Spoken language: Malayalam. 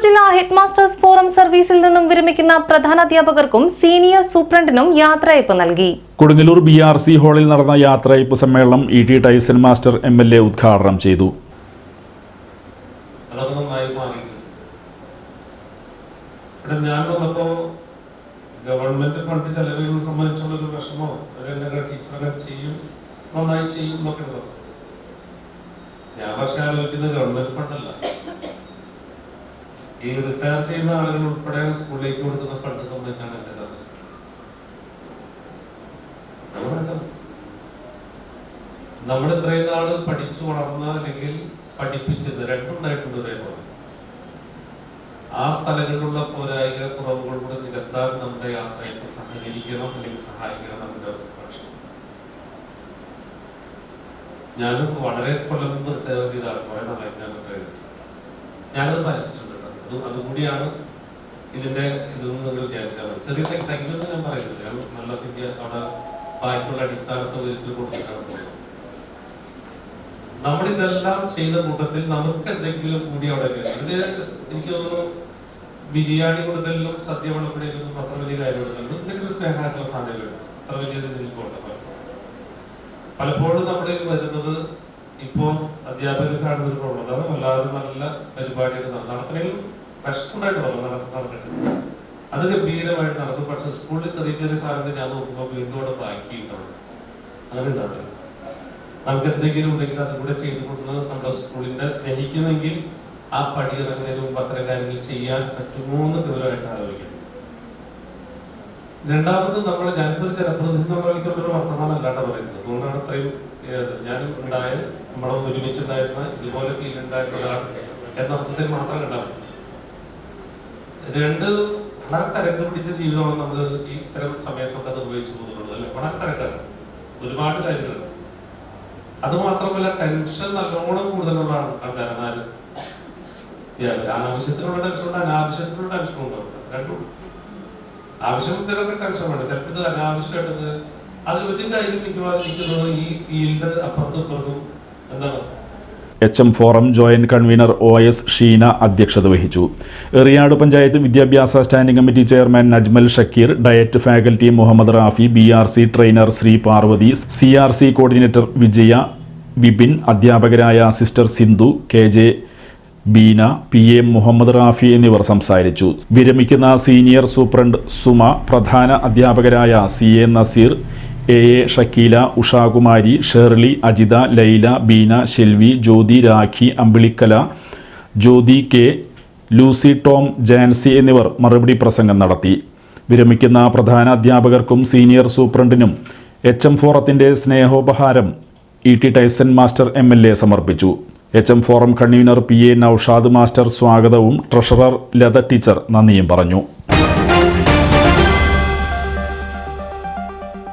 ജില്ലാ ഹെഡ്മാസ്റ്റേഴ്സ് ഫോറം സർവീസിൽ നിന്നും വിരമിക്കുന്ന പ്രധാനാധ്യാപകർക്കും സീനിയർ സൂപ്രണ്ടിനും യാത്രയയപ്പ് നൽകി. കൊടുങ്ങല്ലൂർ BRC ഹാളിൽ നടന്ന യാത്രയയപ്പ് സമ്മേളനം E.T. ടൈസൺ മാസ്റ്റർ MLA ഉദ്ഘാടനം ചെയ്തു. ഗവൺമെന്റ് ഫണ്ട് ചെലവുകൾ സംബന്ധിച്ചുള്ള ഒരു വിഷമോ ടീച്ചറെ ചെയ്യും നന്നായി ചെയ്യും എന്നൊക്കെ ഉണ്ടോ? ഞാൻ പക്ഷേ ആലോചിക്കുന്നത് ഗവൺമെന്റ് ഫണ്ടല്ല, ഈ റിട്ടയർ ചെയ്യുന്ന ആളുകൾ ഉൾപ്പെടെ സ്കൂളിലേക്ക് കൊടുക്കുന്ന ഫണ്ട് സംബന്ധിച്ചാണ് എന്റെ ചർച്ച. നമ്മൾ ഇത്രയും നാള് പഠിച്ചു വളർന്ന അല്ലെങ്കിൽ പഠിപ്പിച്ചത് രണ്ടുണ്ടായിട്ടുണ്ട് ഒരേപോലെ. ആ സ്ഥലങ്ങളിലുള്ള പോരായിക കുറവുകൾ കൂടെ നികത്താൻ നമ്മുടെ യാത്രയ്ക്ക് സഹകരിക്കണം അല്ലെങ്കിൽ സഹായിക്കണം നമ്മുടെ പക്ഷം. ഞാനും വളരെ കൊല്ലം മുമ്പ് റിട്ടയർ ചെയ്താണ്, കുറെ നാളായി ഞാൻ റിട്ടയർ ചെയ്തിട്ട്. ഞാനത് പാലിച്ചിട്ടുണ്ട്. അതുകൂടിയാണ് ഇതിന്റെ ഇതെന്ന് നിങ്ങൾ വിചാരിച്ചാൽ മതി. ചെറിയ സംഖ്യ ഞാൻ പറയുന്നത്, ഞാൻ നല്ല സംഖ്യ അവിടെ ബാക്കിയുള്ള അടിസ്ഥാന സൗകര്യത്തിൽ കൊടുത്തിട്ടാണ് പോകുന്നത്. നമ്മളിതെല്ലാം ചെയ്ത കൂട്ടത്തിൽ നമുക്ക് എന്തെങ്കിലും കൂടി അവിടെ ഇത് എനിക്ക് തോന്നുന്നു ബിരിയാണി കൊടുക്കലിലും സദ്യ വിളപ്പിടയിലൊന്നും അത്ര വലിയ കാര്യം കൊടുക്കലും എന്തെങ്കിലും സ്നേഹമായിട്ടുള്ള സാധനങ്ങളുണ്ട്. അത്ര വലിയ നിൽക്കോട്ടെ. പലപ്പോഴും നമ്മുടെ വരുന്നത് ഇപ്പോ അധ്യാപകർക്കാണ് ഒരു പ്രവണത, അല്ലാതെ നല്ല പരിപാടികൾ നടത്തണമെങ്കിലും കഷ്ടമായിട്ട് നടക്കട്ടെ, അത് ഗംഭീരമായിട്ട് നടന്നു. പക്ഷെ സ്കൂളിൽ ചെറിയ ചെറിയ സാധനങ്ങൾ ഞാൻ നോക്കുമ്പോൾ വീണ്ടും അവിടെ ബാക്കിയിട്ടുണ്ടാവും. അങ്ങനെ ഉണ്ടാവില്ല. നമുക്ക് എന്തെങ്കിലും ഉണ്ടെങ്കിൽ അതുകൂടെ ചെയ്തു കൊടുക്കുന്നത് നമ്മുടെ സ്കൂളിനെ സ്നേഹിക്കുന്നെങ്കിൽ ആ പടി ഇറങ്ങുന്നതിന് മുമ്പ് അത്തരം കാര്യങ്ങൾ ചെയ്യാൻ പറ്റുമോ എന്ന് ഗൗരവമായിട്ട് ആലോചിക്കണം. രണ്ടാമത് ഞാനിതൊരു ജനപ്രതിനിധിത്വ വർത്തമാനം അല്ലാണ്ട് പറയുന്നത്. അതുകൊണ്ടാണ് അത്രയും ഞാൻ നമ്മളെ ഒരുമിച്ചുണ്ടായിരുന്ന ഇതുപോലെ ഫീൽ ഉണ്ടായിരുന്ന ഒരാൾ എന്ന അർത്ഥത്തിൽ മാത്രം കണ്ടാൽ മതി. രണ്ട്, വളരെ തിരക്ക് പിടിച്ച ജീവിതമാണ് നമ്മൾ ഈ ഇത്തരം സമയത്തൊക്കെ നിർവഹിച്ചു പോകുന്നുള്ളത് അല്ലെ. വളരെ തിരക്കാണ്, ഒരുപാട് കാര്യങ്ങളുണ്ട്. അത് മാത്രമല്ല ടെൻഷൻ നല്ലോണം കൂടുതലുള്ള ആൾക്കാരാണ്. അനാവശ്യത്തിനുള്ള ടെൻഷനുണ്ട്, അനാവശ്യത്തിനുള്ള ടെൻഷനുണ്ട്. രണ്ടും ആവശ്യത്തിനൊക്കെ ടെൻഷൻ വേണ്ട. ചിലപ്പോൾ ഇത് അനാവശ്യമായിട്ടത് അതിൽ ഒരു കാര്യം മിക്കവാറും ഈ ഫീൽഡ് അപ്പുറത്തും ഇപ്പുറത്തും എന്താണ്. HM forum joint convener OS Sheena അധ്യക്ഷത വഹിച്ചു. എറിയാട് പഞ്ചായത്ത് വിദ്യാഭ്യാസ standing committee chairman Najmal Shakeer, DIET faculty Muhammad Rafi, BRC trainer Shri Parvathi, CRC coordinator Vijaya, Vipin, അധ്യാപകരായ sister Sindhu, KJ Beena, PA Muhammad Rafi എന്നിവർ സംസാരിച്ചു. വിരമിക്കുന്ന സീനിയർ സൂപ്രണ്ട് സുമ, പ്രധാന അധ്യാപകരായ CA Naseer, AA Shakeela, Ushakumari, Shirley, Ajitha, Laila, Beena, Shelvi, Jyothi, Rakhi, Ambilikkala, Jyothi K, Lucy Tom, Jancy എന്നിവർ മറുപടി പ്രസംഗം നടത്തി. വിരമിക്കുന്ന പ്രധാന അധ്യാപകർക്കും സീനിയർ സൂപ്രണ്ടിനും HM ഫോറത്തിന്റെ സ്നേഹോപഹാരം E.T. ടൈസൺ മാസ്റ്റർ MLA സമർപ്പിച്ചു. HM forum convener PA Noushad master സ്വാഗതവും ട്രഷറർ ലത ടീച്ചർ നന്ദിയും പറഞ്ഞു.